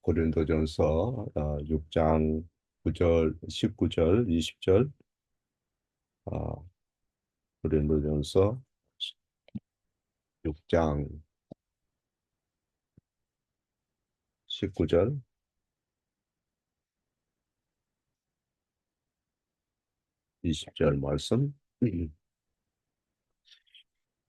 고린도전서 6장 9절, 19절, 20절. 어, 고린도전서 6장 19절, 20절 말씀.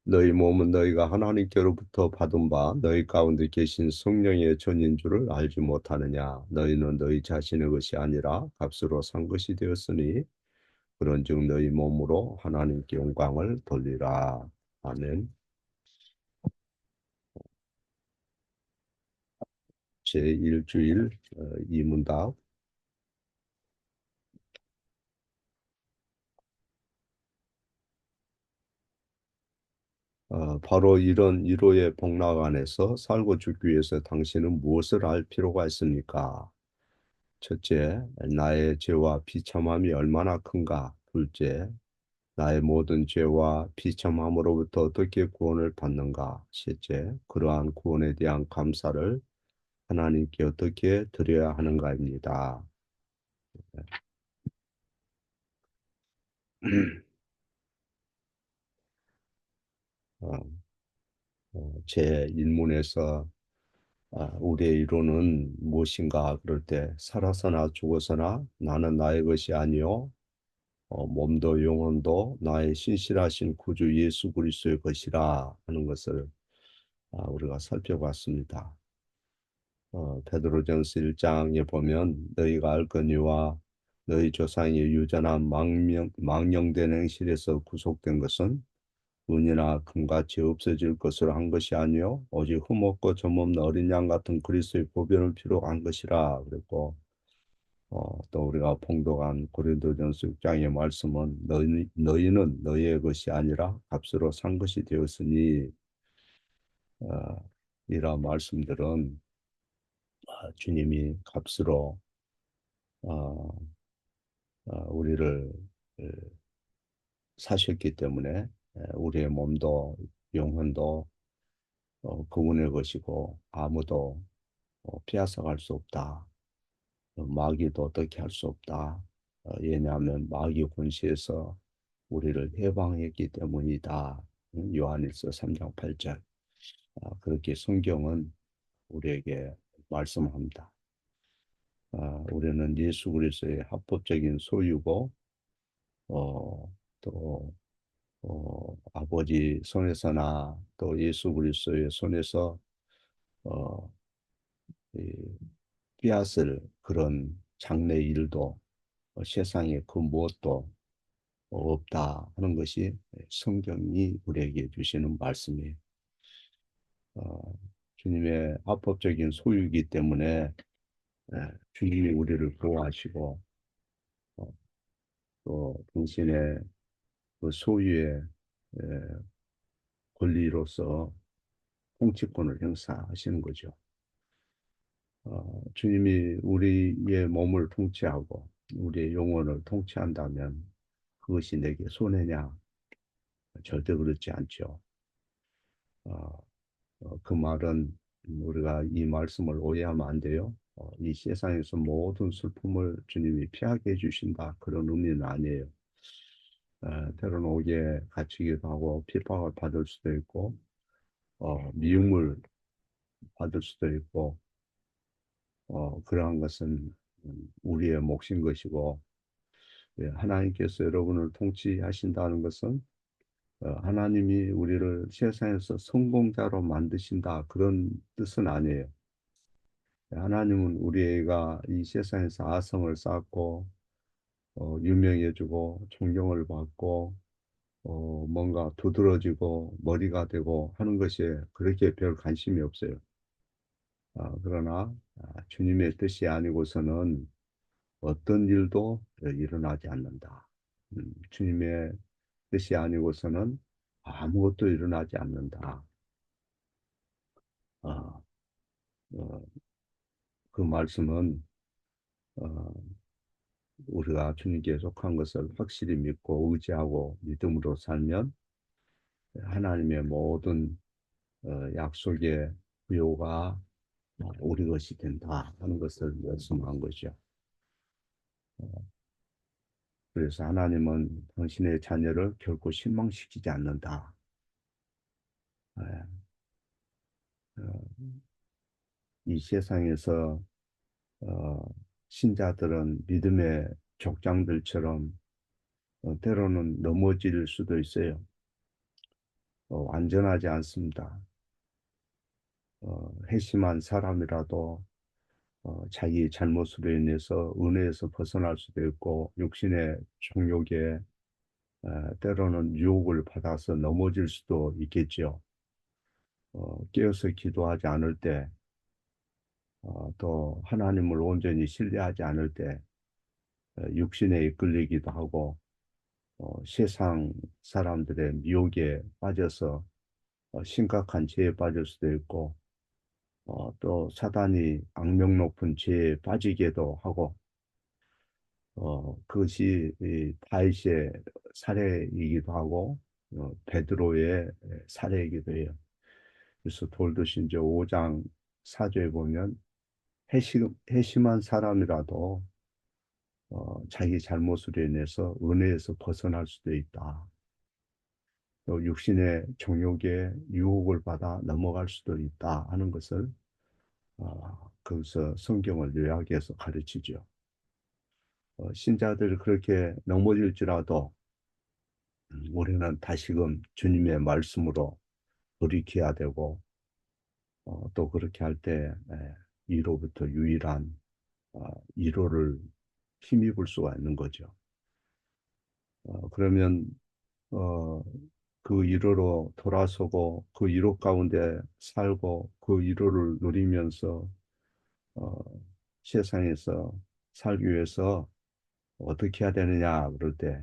너희 몸은 너희가 하나님께로부터 받은 바 너희 가운데 계신 성령의 전인 줄을 알지 못하느냐. 너희는 너희 자신의 것이 아니라 값으로 산 것이 되었으니 그런즉 너희 몸으로 하나님께 영광을 돌리라. 아멘. 제1주일 이문답. 바로 이런 위로의 복락 안에서 살고 죽기 위해서 당신은 무엇을 알 필요가 있습니까? 첫째, 나의 죄와 비참함이 얼마나 큰가? 둘째, 나의 모든 죄와 비참함으로부터 어떻게 구원을 받는가? 셋째, 그러한 구원에 대한 감사를 하나님께 어떻게 드려야 하는가입니다. 어, 제 일문에서 우리의 이론은 무엇인가 그럴 때 살아서나 죽어서나 나는 나의 것이 아니요 몸도 영혼도 나의 신실하신 구주 예수 그리스도의 것이라 하는 것을 우리가 살펴봤습니다. 베드로전서 1장에 보면 너희가 알거니와 너희 조상의 유전한 망령된 행실에서 구속된 것은 은이나 금같이 없어질 것으로 한 것이 아니요 오직 흠없고 점없는 어린 양 같은 그리스도의 보혈을 필요로 한 것이라 그랬고 또 우리가 봉독한 고린도전서 6장의 말씀은 너희는 너희의 것이 아니라 값으로 산 것이 되었으니 이러한 말씀들은 주님이 값으로 어, 우리를 에, 사셨기 때문에 우리의 몸도 영혼도 그분의 것이고 아무도 빼앗아갈 수 없다. 마귀도 어떻게 할 수 없다. 왜냐하면 마귀 권세에서 우리를 해방했기 때문이다. 요한일서 3장 8절. 그렇게 성경은 우리에게 말씀합니다. 우리는 예수 그리스도의 합법적인 소유고 또 아버지 손에서나 또 예수 그리스도의 손에서 어, 이 빼앗을 그런 장래 일도 세상에 그 무엇도 없다 하는 것이 성경이 우리에게 주시는 말씀이에요. 어, 주님의 합법적인 소유이기 때문에 주님이 우리를 보호하시고 어, 또 당신의 그 소유의 에, 권리로서 통치권을 행사하시는 거죠. 주님이 우리의 몸을 통치하고 우리의 영혼을 통치한다면 그것이 내게 손해냐? 절대 그렇지 않죠. 어, 그 말은 우리가 이 말씀을 오해하면 안 돼요. 이 세상에서 모든 슬픔을 주님이 피하게 해주신다. 그런 의미는 아니에요. 때로는 옥에 갇히기도 하고 핍박을 받을 수도 있고 미움을 받을 수도 있고 그러한 것은 우리의 몫인 것이고 하나님께서 여러분을 통치하신다는 것은 하나님이 우리를 세상에서 성공자로 만드신다 그런 뜻은 아니에요. 하나님은 우리가 이 세상에서 아성을 쌓고 유명해지고 존경을 받고 뭔가 두드러지고 머리가 되고 하는 것에 그렇게 별 관심이 없어요. 그러나 주님의 뜻이 아니고서는 어떤 일도 일어나지 않는다. 주님의 뜻이 아니고서는 아무것도 일어나지 않는다. 어, 어, 그 말씀은 어, 우리가 주님께 속한 것을 확실히 믿고 의지하고 믿음으로 살면 하나님의 모든 약속의 부요가 우리 것이 된다 하는 것을 말씀한 거죠. 그래서 하나님은 당신의 자녀를 결코 실망시키지 않는다. 예, 어, 이 세상에서 어, 신자들은 믿음의 족장들처럼 때로는 넘어질 수도 있어요. 완전하지 않습니다. 회심한 사람이라도 자기 잘못으로 인해서 은혜에서 벗어날 수도 있고 육신의 정욕에 때로는 유혹을 받아서 넘어질 수도 있겠죠. 깨어서 기도하지 않을 때, 또 하나님을 온전히 신뢰하지 않을 때 육신에 이끌리기도 하고 세상 사람들의 미혹에 빠져서 심각한 죄에 빠질 수도 있고 또 사단이 악명 높은 죄에 빠지기도 하고 그것이 이 다윗의 사례이기도 하고 베드로의 사례이기도 해요. 그래서 돌도신저 5장 4절에 보면 회심한 사람이라도 자기 잘못으로 인해서 은혜에서 벗어날 수도 있다. 또 육신의 정욕에 유혹을 받아 넘어갈 수도 있다 하는 것을 거기서 성경을 요약해서 가르치죠. 신자들이 그렇게 넘어질지라도 우리는 다시금 주님의 말씀으로 돌이켜야 되고 또 그렇게 할 때 이로부터 유일한 위로를 힘입을 수가 있는 거죠. 그러면 어, 그 위로로 돌아서고 그 위로 가운데 살고 그 위로를 누리면서 어, 세상에서 살기 위해서 어떻게 해야 되느냐 그럴 때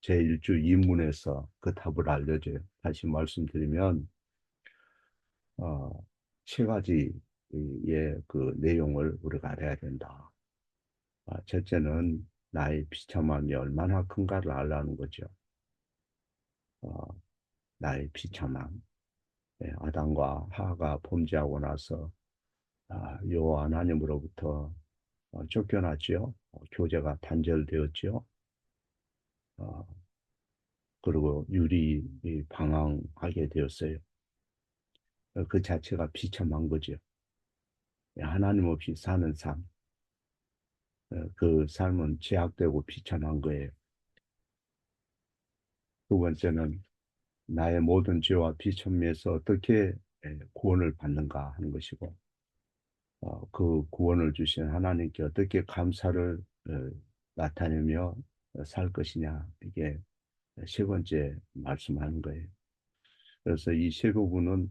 제1주 입문에서 그 답을 알려줘요. 다시 말씀드리면 어, 세 가지의 그 내용을 우리가 알아야 된다. 첫째는 나의 비참함이 얼마나 큰가를 알라는 거죠. 어, 나의 비참함. 아담과 하와가 범죄하고 나서 여호와 하나님으로부터 쫓겨났지요. 교제가 단절되었지요. 어, 그리고 유리 방황하게 되었어요. 그 자체가 비참한 거죠. 하나님 없이 사는 삶. 그 삶은 제약되고 비참한 거예요. 두 번째는 나의 모든 죄와 비참에서 어떻게 구원을 받는가 하는 것이고, 그 구원을 주신 하나님께 어떻게 감사를 나타내며 살 것이냐, 이게 세 번째 말씀하는 거예요. 그래서 이 세 부분은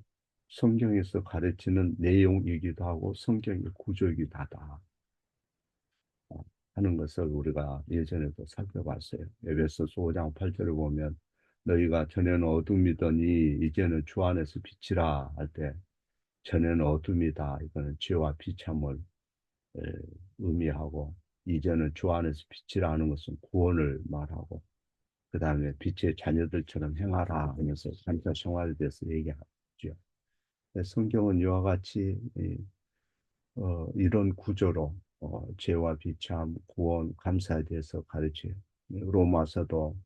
성경에서 가르치는 내용이기도 하고 성경의 구조이기도 하다 하는 것을 우리가 예전에도 살펴봤어요. 에베소서 5장 8절을 보면 너희가 전에는 어둠이더니 이제는 주 안에서 빛이라 할 때 전에는 어둠이다. 이거는 죄와 비참을 에, 의미하고 이제는 주 안에서 빛이라 하는 것은 구원을 말하고 그 다음에 빛의 자녀들처럼 행하라 하면서 감사 생활에 대해서 얘기하죠. 성경은 이와 같이 이런 구조로 죄와 비참, 구원, 감사에 대해서 가르쳐요. 로마서도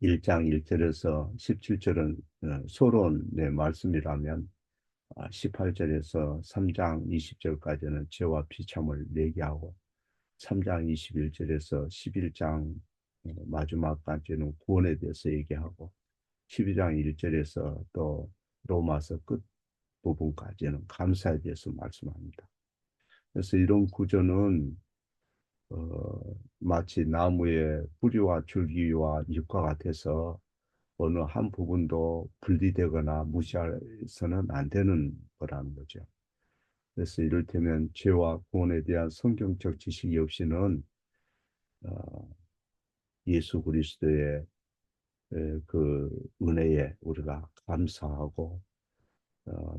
1장 1절에서 17절은 서론의 말씀이라면 18절에서 3장 20절까지는 죄와 비참을 얘기하고 3장 21절에서 11장 마지막까지는 구원에 대해서 얘기하고 12장 1절에서 또 로마서 끝 부분까지는 감사에 대해서 말씀합니다. 그래서 이런 구조는 마치 나무의 뿌리와 줄기와 잎과 같아서 어느 한 부분도 분리되거나 무시해서는 안 되는 거라는 거죠. 그래서 이를테면 죄와 구원에 대한 성경적 지식이 없이는 어, 예수 그리스도의 그 은혜에 우리가 감사하고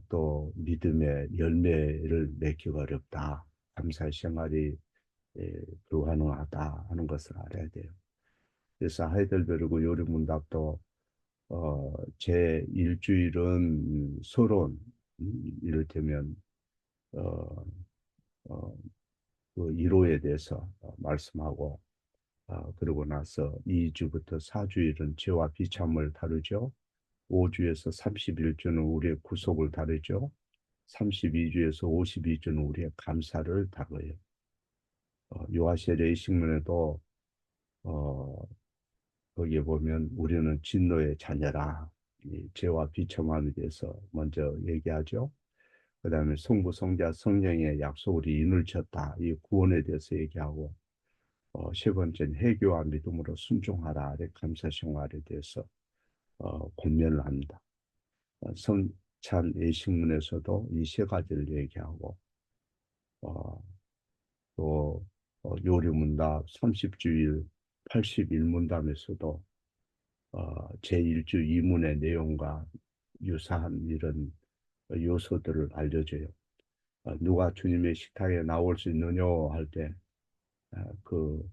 또 믿음의 열매를 맺기가 어렵다. 감사 생활이 불가능하다 하는 것을 알아야 돼요. 그래서 하이델베르그 요리문답도 제 일주일은 서론, 이를테면 어, 어, 그 이로에 대해서 말씀하고 그러고 나서 2주부터 4주일은 죄와 비참을 다루죠. 5주에서 31주는 우리의 구속을 다루죠. 32주에서 52주는 우리의 감사를 다뤄요. 요하시엘의 신문에도 어, 거기에 보면 우리는 진노의 자녀라. 이 죄와 비참함에 대해서 먼저 얘기하죠. 그 다음에 성부, 성자, 성령의 약속을 인을 쳤다. 이 구원에 대해서 얘기하고 세 번째는 회개와 믿음으로 순종하라. 감사 생활에 대해서 권면을 합니다. 성찬 예식문에서도 이 세 가지를 얘기하고 어, 또 요리문답 30주일 81문답에서도 제1주 2문의 내용과 유사한 이런 요소들을 알려줘요. 누가 주님의 식탁에 나올 수 있느냐 할때 그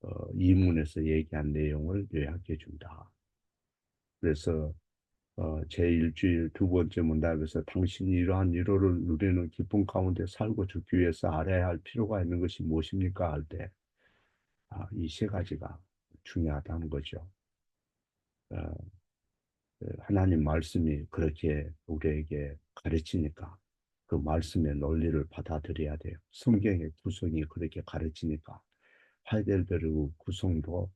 2문에서 얘기한 내용을 요약해 준다. 그래서 제1주일 두 번째 문답에서 당신이 이러한 위로를 누리는 기쁨 가운데 살고 죽기 위해서 알아야 할 필요가 있는 것이 무엇입니까? 할 때, 이 세 가지가 중요하다는 거죠. 어, 하나님 말씀이 그렇게 우리에게 가르치니까 그 말씀의 논리를 받아들여야 돼요. 성경의 구성이 그렇게 가르치니까 하이델베르그 구성도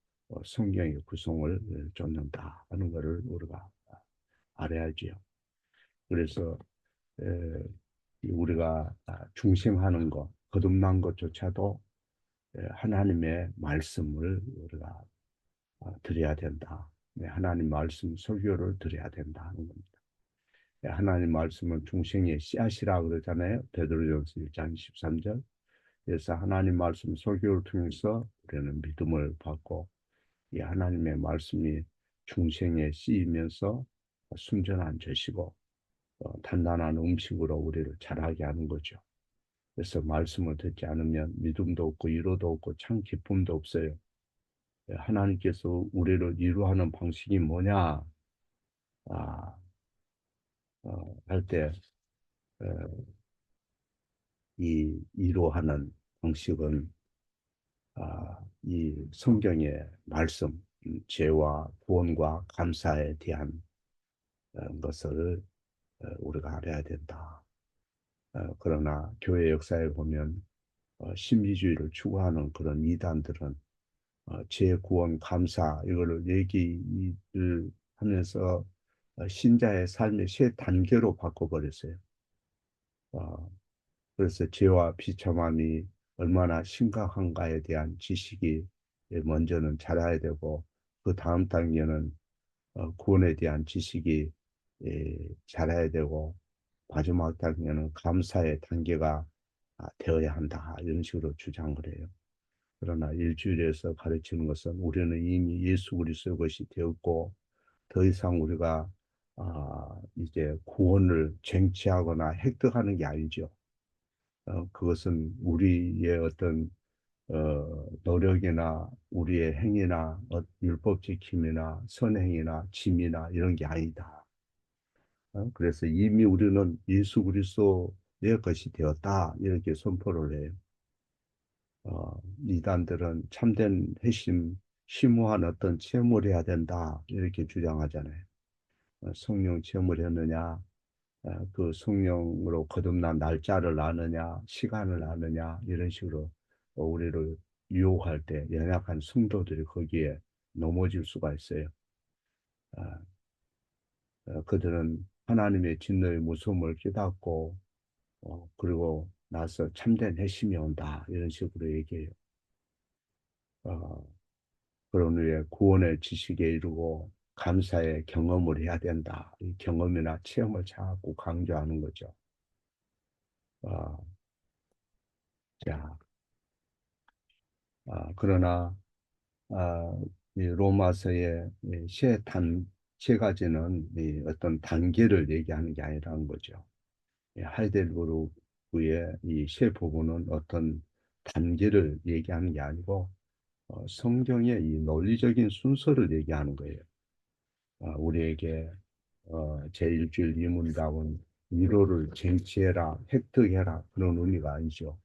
성경의 구성을 쫓는다 하는 것을 우리가 알아야지요. 그래서 에, 우리가 중심하는 것, 거듭난 것조차도 하나님의 말씀을 우리가 드려야 된다. 네, 하나님 말씀 설교를 드려야 된다 하는 겁니다. 네, 하나님 말씀은 중생의 씨앗이라 그러잖아요. 베드로전서 1장 13절. 그래서 하나님 말씀 설교를 통해서 우리는 믿음을 받고 이 하나님의 말씀이 중생에 쓰이면서 순전한 젖이고 단단한 음식으로 우리를 자라게 하는 거죠. 그래서 말씀을 듣지 않으면 믿음도 없고 위로도 없고 참 기쁨도 없어요. 하나님께서 우리를 위로하는 방식이 뭐냐 할 때 이 위로하는 방식은 이 성경의 말씀, 죄와 구원과 감사에 대한 것을 우리가 알아야 된다. 그러나 교회 역사에 보면 신비주의를 추구하는 그런 이단들은 재구원 감사 이거를 얘기를 하면서 신자의 삶의 세 단계로 바꿔버렸어요. 어, 그래서 죄와 비참함이 얼마나 심각한가에 대한 지식이 먼저는 자라야 되고 그 다음 단계는 구원에 대한 지식이 자라야 되고 마지막 단계는 감사의 단계가 되어야 한다 이런 식으로 주장을 해요. 그러나 일주일에서 가르치는 것은 우리는 이미 예수 그리스도의 것이 되었고 더 이상 우리가 이제 구원을 쟁취하거나 획득하는 게 아니죠. 그것은 우리의 어떤 노력이나 우리의 행위나 율법 지킴이나 선행이나 짐이나 이런 게 아니다. 그래서 이미 우리는 예수 그리스도의 것이 되었다 이렇게 선포를 해요. 이단들은 참된 회심, 심오한 어떤 체험을 해야 된다 이렇게 주장하잖아요. 성령 체험을 했느냐, 그 성령으로 거듭난 날짜를 아느냐, 시간을 아느냐 이런 식으로 우리를 유혹할 때 연약한 성도들이 거기에 넘어질 수가 있어요. 아, 그들은 하나님의 진노의 무서움을 깨닫고 그리고 나서 참된 회심이 온다 이런 식으로 얘기해요. 어, 그런 후에 구원의 지식에 이르고 감사의 경험을 해야 된다. 이 경험이나 체험을 자꾸 강조하는 거죠. 어, 자, 그러나 이 로마서의 세 가지는 이 어떤 단계를 얘기하는 게 아니라는 거죠. 하이델베르크의 이 세 부분은 어떤 단계를 얘기하는 게 아니고 성경의 이 논리적인 순서를 얘기하는 거예요. 우리에게 제1주일 이문답은 위로를 쟁취해라, 획득해라 그런 의미가 아니죠.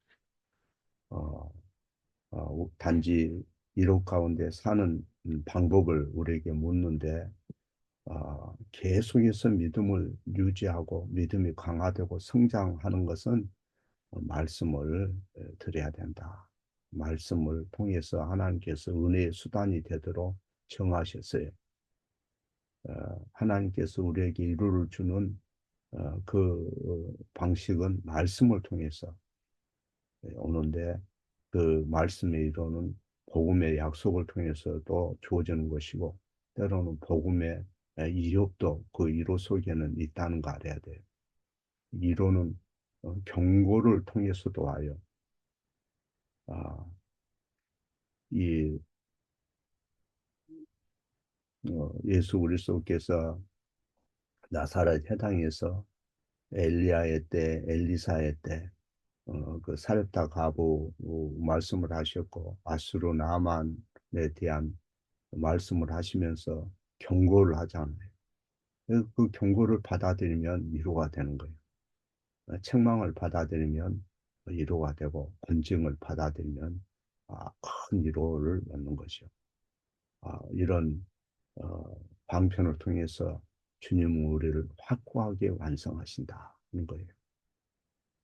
어, 단지 위로 가운데 사는 방법을 우리에게 묻는데 계속해서 믿음을 유지하고 믿음이 강화되고 성장하는 것은 말씀을 드려야 된다. 말씀을 통해서 하나님께서 은혜의 수단이 되도록 정하셨어요. 하나님께서 우리에게 위로를 주는 그 방식은 말씀을 통해서 오는데 그 말씀의 위로는 복음의 약속을 통해서도 주어지는 것이고 때로는 복음의 이력도 그 위로 속에는 있다는 거 알아야 돼요. 위로는 경고를 통해서도 와요. 아, 이 예수 그리스도께서 나사렛 회당에서 엘리야의 때, 엘리사의 때, 그 사렙다 과부 말씀을 하셨고 아수르 나만에 대한 말씀을 하시면서 경고를 하잖아요. 그 경고를 받아들이면 위로가 되는 거예요. 책망을 받아들이면 위로가 되고 권징을 받아들이면 큰 위로를 얻는 것이요. 이런 어, 방편을 통해서 주님은 우리를 확고하게 완성하신다는 거예요.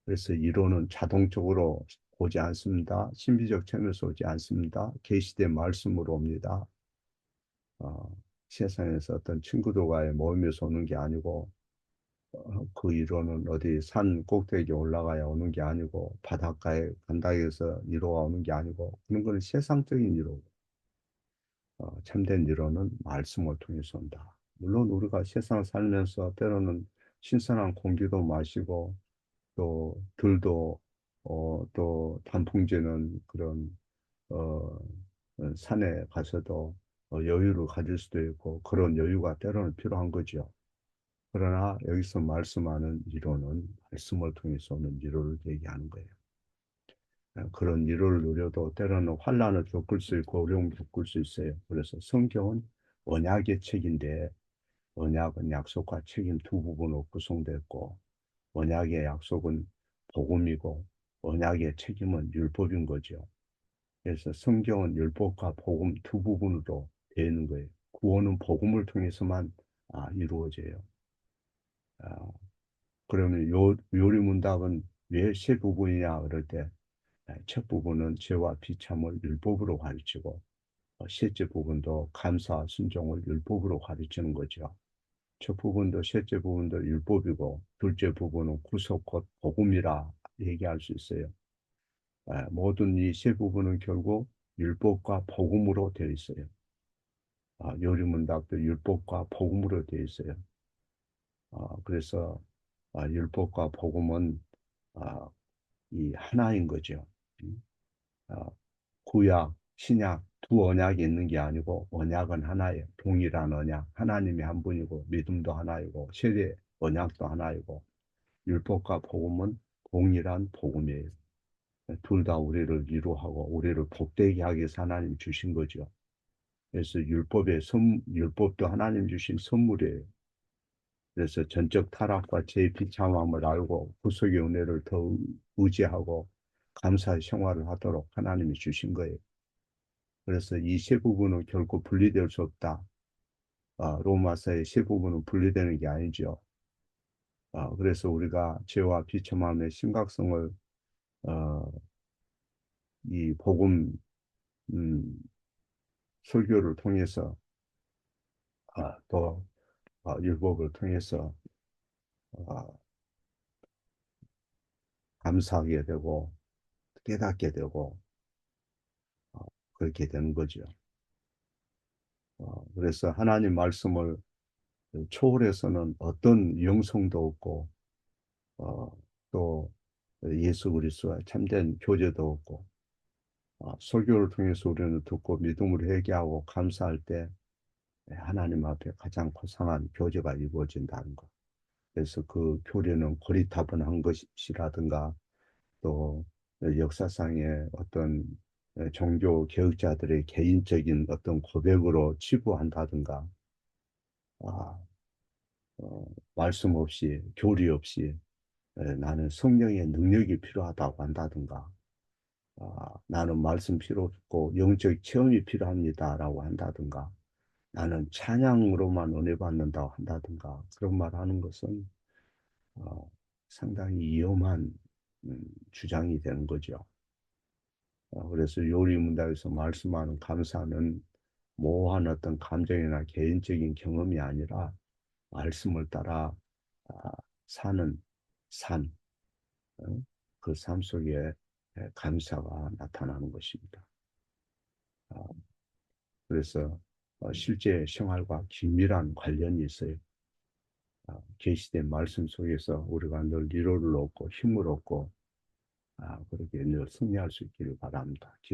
그래서 이론은 자동적으로 오지 않습니다. 신비적 체험에서 오지 않습니다. 계시된 말씀으로 옵니다. 어, 세상에서 어떤 친구들과의 모임에서 오는 게 아니고 그 이론은 어디 산 꼭대기에 올라가야 오는 게 아니고 바닷가에 간다고 해서 이로가 오는 게 아니고 그런 건 세상적인 이로 참된 이론은 말씀을 통해서 온다. 물론 우리가 세상 살면서 때로는 신선한 공기도 마시고 또 들도 또 단풍지는 그런 어, 산에 가서도 여유를 가질 수도 있고 그런 여유가 때로는 필요한 거죠. 그러나 여기서 말씀하는 이론은 말씀을 통해서 오는 이론을 얘기하는 거예요. 그런 이론을 누려도 때로는 환란을 겪을 수 있고 어려움을 겪을 수 있어요. 그래서 성경은 언약의 책인데 언약은 약속과 책임 두 부분으로 구성됐고 언약의 약속은 복음이고 언약의 책임은 율법인 거죠. 그래서 성경은 율법과 복음 두 부분으로 되어 있는 거예요. 구원은 복음을 통해서만 이루어져요. 아, 그러면 요리문답은 왜 세 부분이냐 그럴 때 첫 부분은 죄와 비참을 율법으로 가르치고 셋째 부분도 감사와 순종을 율법으로 가르치는 거죠. 첫 부분도 셋째 부분도 율법이고 둘째 부분은 구속 곧 복음이라 얘기할 수 있어요. 모든 이 세 부분은 결국 율법과 복음으로 되어 있어요. 요리문답도 율법과 복음으로 되어 있어요. 그래서 율법과 복음은 아, 이 하나인 거죠. 음. 아, 구약, 신약 두 언약이 있는 게 아니고 언약은 하나예요. 동일한 언약. 하나님이 한 분이고 믿음도 하나이고 세례 언약도 하나이고 율법과 복음은 동일한 복음이에요. 둘 다 우리를 위로하고 우리를 복되게 하기 위해서 하나님 주신 거죠. 그래서 율법도 하나님 주신 선물이에요. 그래서 전적 타락과 제 비참함을 알고 구속의 은혜를 더 의지하고 감사의 생활을 하도록 하나님이 주신 거예요. 그래서 이 세 부분은 결코 분리될 수 없다. 로마서의 세 부분은 분리되는 게 아니죠. 그래서 우리가 죄와 비참함의 심각성을 어, 이 복음 음, 설교를 통해서 또 율법을 통해서 어, 감사하게 되고 깨닫게 되고 어, 그렇게 되는 거죠. 그래서 하나님 말씀을 초월해서는 어떤 영성도 없고 어, 또 예수 그리스도와 참된 교제도 없고 설교를 통해서 우리는 듣고 믿음으로 회개하고 감사할 때 하나님 앞에 가장 고상한 교제가 이루어진다는 것. 그래서 그 교례는 고리타분한 것이라든가 또 역사상의 어떤 종교 개혁자들의 개인적인 어떤 고백으로 치부한다든가 어, 말씀 없이, 교리 없이 나는 성령의 능력이 필요하다고 한다든가, 나는 말씀 필요 없고 영적 체험이 필요합니다라고 한다든가, 나는 찬양으로만 은혜 받는다고 한다든가, 그런 말 하는 것은 어, 상당히 위험한 주장이 되는 거죠. 그래서 요리 문답에서 말씀하는 감사는 모호한 어떤 감정이나 개인적인 경험이 아니라 말씀을 따라 아, 사는 삶, 어? 그 삶 속에 감사가 나타나는 것입니다. 아, 그래서 실제 생활과 긴밀한 관련이 있어요. 계시된 말씀 속에서 우리가 늘 위로를 얻고 힘을 얻고 그렇게 늘 승리할 수 있기를 바랍니다. 기도